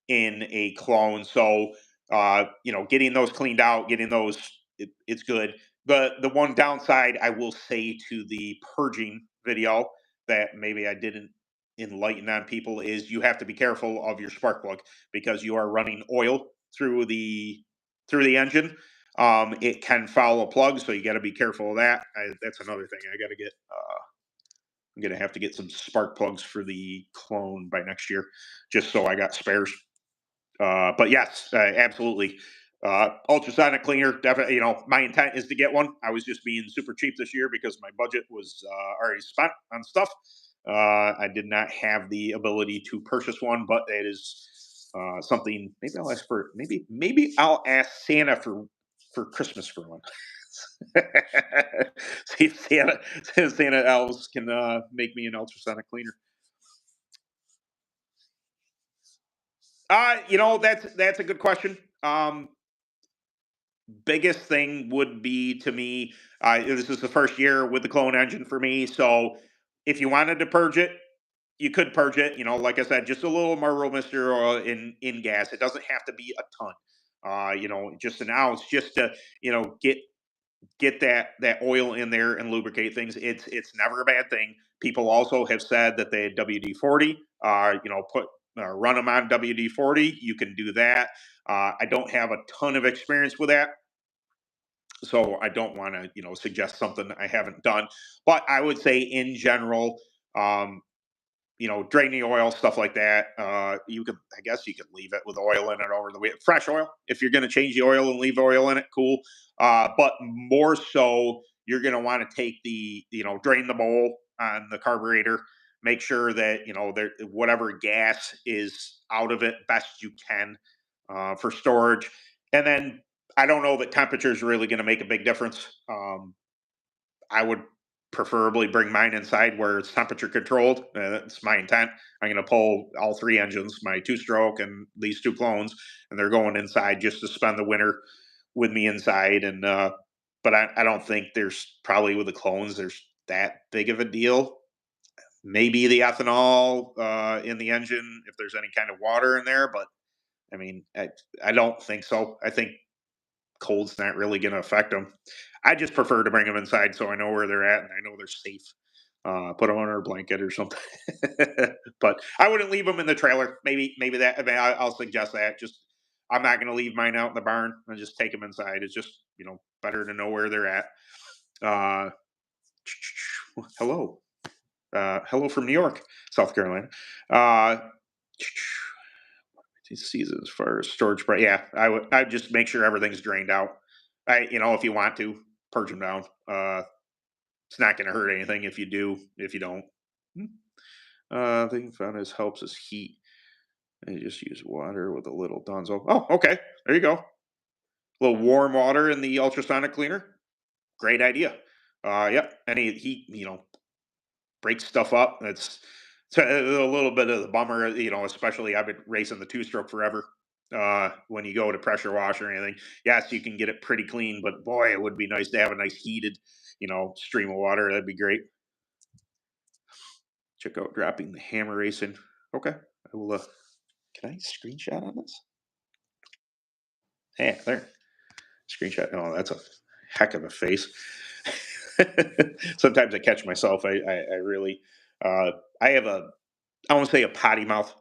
in a clone. So, getting those cleaned out, getting those, it's good. The one downside I will say to the purging video that maybe I didn't enlighten on people is you have to be careful of your spark plug, because you are running oil through the engine. It can foul a plug, so you got to be careful of that. That's another thing I got to get. I'm gonna have to get some spark plugs for the clone by next year, just so I got spares. But yes, absolutely. Ultrasonic cleaner, definitely. My intent is to get one. I was just being super cheap this year because my budget was already spent on stuff. I did not have the ability to purchase one, but it is something. Maybe I'll ask for. Maybe I'll ask Santa for Christmas for one. See if Santa elves can make me an ultrasonic cleaner. That's a good question. Biggest thing would be to me. This is the first year with the clone engine for me, so if you wanted to purge it, you could purge it. Like I said, just a little Marlboro Mister Oil in gas. It doesn't have to be a ton. Just an ounce, just to get that oil in there and lubricate things. It's never a bad thing. People also have said that they WD 40. Put run them on WD 40. You can do that. I don't have a ton of experience with that, so I don't want to suggest something I haven't done. But I would say in general, um, drain the oil, stuff like that. I guess you could leave it with oil in it over the way. Fresh oil, if you're going to change the oil and leave oil in it, cool. But more so, you're going to want to take drain the bowl on the carburetor, make sure that, whatever gas is out of it best you can for storage. And then I don't know that temperature is really going to make a big difference. I would preferably bring mine inside where it's temperature controlled. That's my intent. I'm going to pull all three engines, my two stroke and these two clones, and they're going inside just to spend the winter with me inside. And but I don't think there's probably with the clones there's that big of a deal. Maybe the ethanol in the engine if there's any kind of water in there, but I mean I don't think so. I think cold's not really going to affect them. I just prefer to bring them inside so I know where they're at and I know they're safe. Put them under a blanket or something. But I wouldn't leave them in the trailer. Maybe that. I mean, I'll suggest that. Just I'm not going to leave mine out in the barn. I just take them inside. It's just better to know where they're at. Uh, hello, hello from New York, South Carolina. Uh, seasons for storage, but yeah, I'd just make sure everything's drained out. If you want to purge them down, it's not going to hurt anything if you do. If you don't, Hmm. Thing found is helps us heat. And you just use water with a little Donzo. Oh, okay, there you go. A little warm water in the ultrasonic cleaner. Great idea. Yep. Any heat, breaks stuff up. It's a little bit of the bummer, especially I've been racing the two stroke forever. when you go to pressure wash or anything. Yes, you can get it pretty clean, but boy, it would be nice to have a nice heated, stream of water. That'd be great. Check out dropping the hammer racing. Okay, I will. Can I screenshot on this? Hey, there. Screenshot. Oh, that's a heck of a face. Sometimes I catch myself. I really, uh, I have I won't say a potty mouth,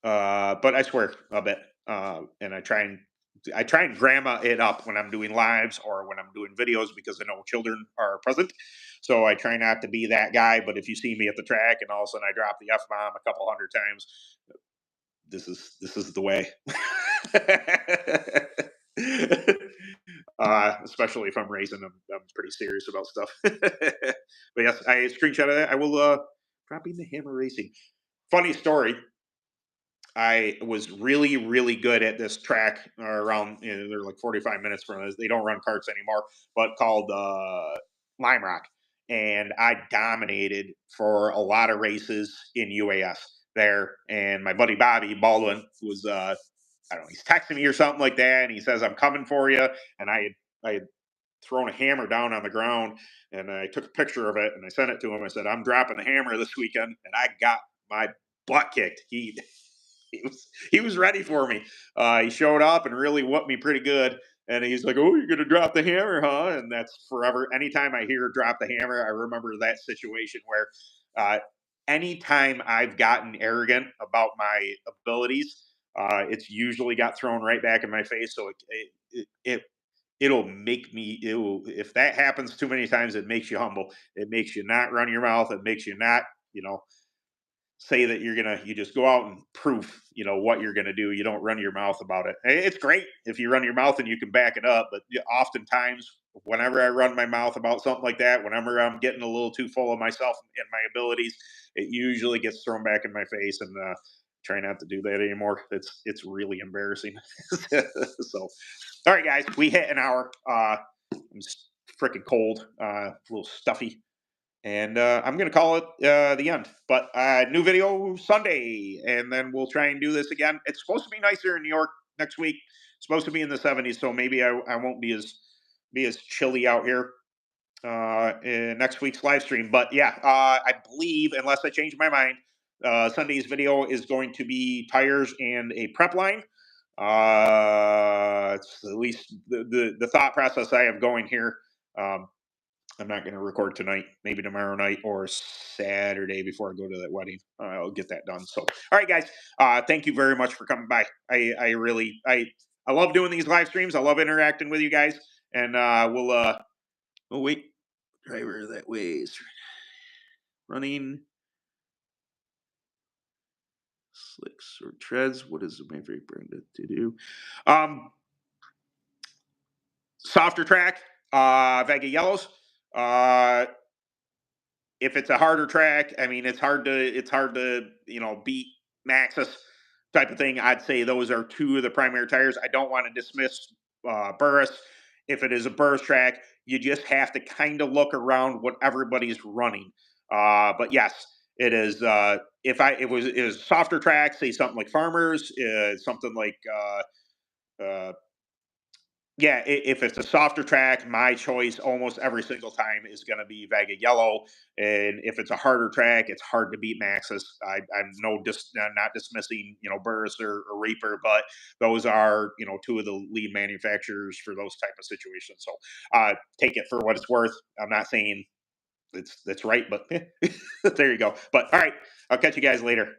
but I swear a bit. And I try and grandma it up when I'm doing lives or when I'm doing videos because I know children are present. So I try not to be that guy. But if you see me at the track and all of a sudden I drop the F bomb a couple hundred times, this is the way. Especially if I'm racing, I'm pretty serious about stuff. But yes, I screenshot that. I will dropping the hammer racing. Funny story. I was really, really good at this track around. They're like 45 minutes from us. They don't run carts anymore, but called Lime Rock, and I dominated for a lot of races in UAS there. And my buddy Bobby Baldwin was, I don't know, he's texting me or something like that, and he says, "I'm coming for you." And I had thrown a hammer down on the ground, and I took a picture of it and I sent it to him. I said, "I'm dropping the hammer this weekend," and I got my butt kicked. He was ready for me. He showed up and really whooped me pretty good. And he's like, "Oh, you're gonna drop the hammer, huh?" And that's forever. Anytime I hear "drop the hammer," I remember that situation where, uh, anytime I've gotten arrogant about my abilities, it's usually got thrown right back in my face. So it'll make me. If that happens too many times, it makes you humble. It makes you not run your mouth. It makes you not, say that you just go out and proof what you're gonna do. You don't run your mouth about it. It's great if you run your mouth and you can back it up, but oftentimes whenever I run my mouth about something like that, whenever I'm getting a little too full of myself and my abilities, it usually gets thrown back in my face. And try not to do that anymore. It's really embarrassing. So all right, guys, we hit an hour. I'm freaking cold, a little stuffy, and I'm going to call it the end. But new video Sunday, and then we'll try and do this again. It's supposed to be nicer in New York next week. It's supposed to be in the 70s, so maybe I won't be as chilly out here in next week's live stream. But yeah, I believe, unless I change my mind, Sunday's video is going to be tires and a prep line. It's at least the thought process I have going here. Um, I'm not going to record tonight. Maybe tomorrow night or Saturday before I go to that wedding. I'll get that done. So, all right, guys. Thank you very much for coming by. I really I love doing these live streams. I love interacting with you guys. And we'll wait. Driver that way is running slicks or treads. What is my favorite brand to do? Softer track. Vega yellows. Uh, if it's a harder track, I mean, it's hard to beat Maxis type of thing. I'd say those are two of the primary tires. I don't want to dismiss Burris. If it is a Burris track, you just have to kind of look around what everybody's running. But yes, it is. If it was a softer track, say something like Farmers, something like yeah, if it's a softer track, my choice almost every single time is going to be Vega Yellow. And if it's a harder track, it's hard to beat Maxis. I'm not dismissing, Burris or Reaper, but those are, two of the lead manufacturers for those type of situations. So take it for what it's worth. I'm not saying that's right, but there you go. But all right, I'll catch you guys later.